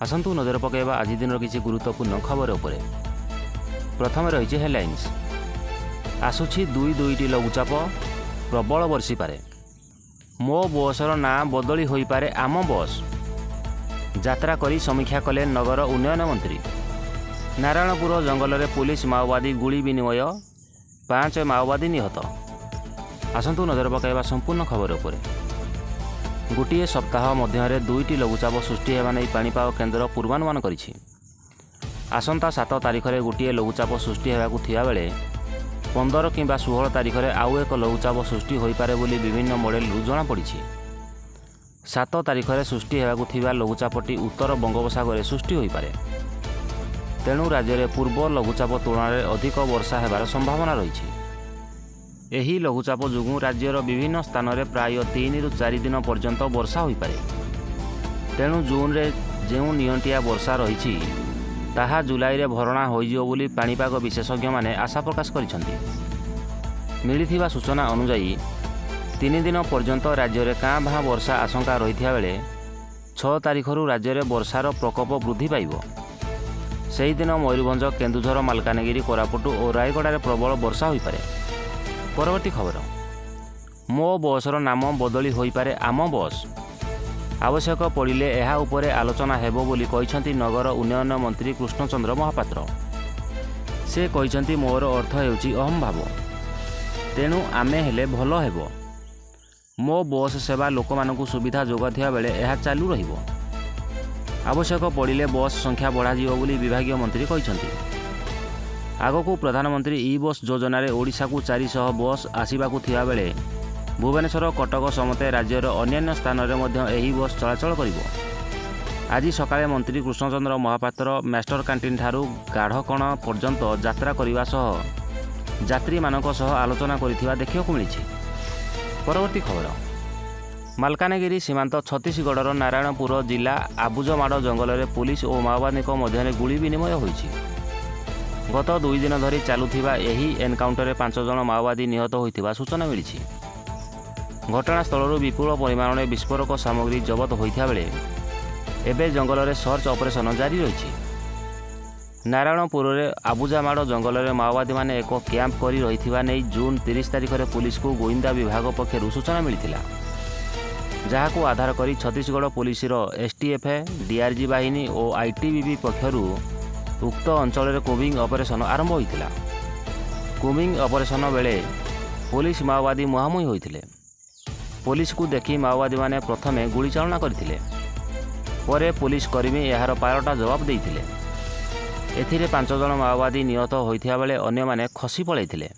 आसतु नजर पकाइबा आज दिन किसी गुरुत्वपूर्ण खबर उपरे। प्रथम रही हेडलाइंस। आसुछि दुईटी लघुचाप प्रबल वर्षी पारे। मो बसर ना बदली होई पारे आम बस। यात्रा करी समीक्षा कले नगर उन्नयन मंत्री। नारायणपुर जंगल में पुलिस माओवादी गुली विनिमय 5 माओवादी निहत। आसतु नजर पकाइबा संपूर्ण खबर उपरे। गोटे सप्ताह मध्य दुईटी लघुचाप सृष्टि होगा नहीं पाणीपाग केन्द्र पूर्वानुमान करिछि। आसंता 7 तारिख में गोटे लघुचाप सृष्टि होगाकू थिया बेले 15 किंबा 16 तारिख में आउ एक लघुचाप सृष्टि हो पारे बोली विभिन्न मॉडेल जଣାपड़ी। 7 तारिख में सृष्टि होगाकू थिबा लघुचापटी उत्तर बंगोपसागर सृष्टि हो पारे। तेणु राज्य में पूर्व लघुचाप तुलना में अधिक वर्षा होबार संभावना रही। एही लघुचाप जोगुं राज्यर विभिन्न स्थान में प्राय 3 ରୁ 4 दिन पर्यंत वर्षा हो पारे। तेणु जून रे जो नियंटिया वर्षा रही ताहा जुलाई रे भरणा होइजियो बोली पाणीपाग विशेषज्ञ माने आशा प्रकाश करिसेंति। मिलिथिबा सूचना अनुसार 3 दिन पर्यंत राज्य में काँ भाँ वर्षा आशंका रही बेले 6 तारिखरू राज्य में वर्षार प्रकोप वृद्धि पाइब। सेही दिन मयूरभंज, केन्दुझर, मालकानगिरी, कोरापुट और रायगड़ा में प्रबल वर्षा हो पारे। परवर्ती खबर। मो बसर नाम बदली हो पारे आम बस। आवश्यक पड़िले एहा उपरे आलोचना हेबो बोली कहिसंती नगर उन्नयन मंत्री कृष्णचंद्र महापात्र। से कहिसंती मोर अर्थ हेउची अहम भाव, तेणु आमे हेले भल हेबो। मो बस सेवा लोकमानकु सुविधा जोगाथिया बेले एहा चालू रहिबो। आवश्यक पड़िले बस संख्या बढ़ा जिवो बोली विभागीय मंत्री कहिसंती। आगकू प्रधानमंत्री ई बस योजना रे ओडिशा को 400 बस आसीबाकू थिया बेले भुवनेश्वर, कटक समते राज्यर अन्य स्थान में मध्य एही बस चलाचल करिबो। आज सकाळे मंत्री कृष्णचंद्र महापात्र मास्टर कैंटीन ठारू गाढ़कण पर्यंत यात्रा करने सह यात्री मानक सह आलोचना करिथिबा देखिବାକୁ मिलिछि। परवर्ती खबर। मालकानगिरी सीमांत छत्तीसगढ़ नारायणपुर जिला आबुजमाड़ जंगल में पुलिस और माओवादी मध्य गुली विनिमय होइछि। गत 2 दिन धरी चलुथिबा एही एनकाउंटर 5 जन माओवादी निहत होइथिबा सूचना मिलिछि। घटनास्थल विपुल परिमाण में विस्फोरक सामग्री जबत होइथा बेले एबे जंगल में सर्च ऑपरेशन जारी रही। नारायणपुर में आबुजामाड़ जंगल में माओवादी माने एक कैंप करी रहिथिबा नै जून 30 तारिख में पुलिस को गोइंदा विभाग पक्षरु सूचना मिलिथिला। जहाको आधार करी छत्तीसगढ़ पुलिस एसटीएफ, डीआरजी बाहिनी और आईटीबीपी पक्षरु उक्त अंचल में कोबिंग ऑपरेशन आरंभ होइथिला। कोबिंग ऑपरेशन बेले पुलिस माओवादी मुहांमुही होइथिले। पुलिस को देखी माओवादी माने प्रथमे गुली चालना करथिले। परे पुलिस कर्मी यार पालटा जवाब देइथिले। एथिरे 5 जन माओवादी निहत होइथिया बेले अन्य माने खसी पळैथिले।